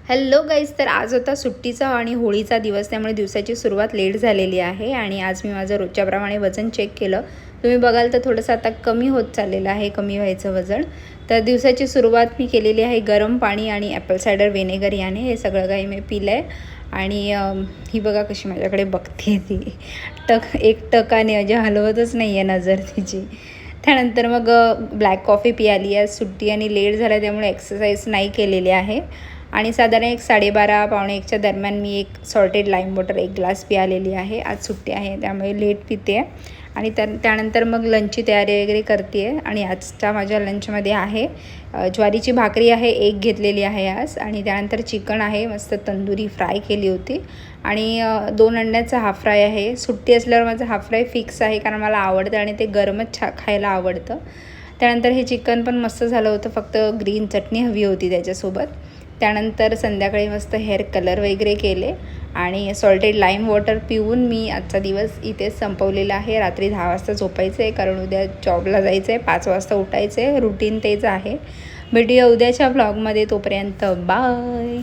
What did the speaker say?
Hello guys, तर आज होता सुट्टीचा आणि होळीचा दिवस, त्यामुळे दिवसाची सुरुवात लेट झालेली आहे आणि आज मी माझं रोजच्याप्रमाणे वजन चेक केलं. तुम्ही बघाल तर थोडंसं आता कमी होत चाललेलं आहे, कमी व्हायचं वजन. तर दिवसाची सुरुवात मी केलेली आहे गरम पाणी आणि ॲपल सायडर व्हिनेगर याने. हे सगळं काही मी पिलं आहे आणि ही बघा कशी माझ्याकडे बघते ती, एक टकाने म्हणजे हलवतच नाही आहे नजर तिची. त्यानंतर मग ब्लॅक कॉफी पियाली आहे. सुट्टी आणि लेट झाला त्यामुळे एक्सरसाइज नाही केलेली आहे आणि साधारण 1:30 पावणे 1च्या दरम्यान मी एक सॉल्टेड लाईम वॉटर 1 ग्लास पियालेली आहे. आज सुट्टी आहे त्यामुळे लेट पिते आणि त्यानंतर मग लंचची तयारी वगैरे करते आहे. आणि आजच्या माझ्या लंचमध्ये आहे ज्वारीची भाकरी आहे, 1 घेतलेली आहे आज, आणि त्यानंतर चिकन आहे, मस्त तंदुरी फ्राय केली होती, आणि 2 अंड्याचा हाफ फ्राय आहे. सुट्टी असल्यावर माझं हाफ फ्राय फिक्स आहे कारण मला आवडतं आणि ते गरमच खायला आवडतं. त्यानंतर हे चिकन पण मस्त झालं होतं, फक्त ग्रीन चटणी हवी होती त्याच्यासोबत. त्यानंतर संध्याकाळी मस्त हेअर कलर वगैरे केले आणि सॉल्टेड लाईम वॉटर पिऊन मी आजचा दिवस इथेच संपवलेला आहे. रात्री 10 वाजता झोपायचं आहे कारण उद्या जॉबला जायचं आहे, 5 वाजता उठायचं आहे. रुटीन तेच आहे. भेटूया उद्याच्या व्लॉगमध्ये, तोपर्यंत बाय.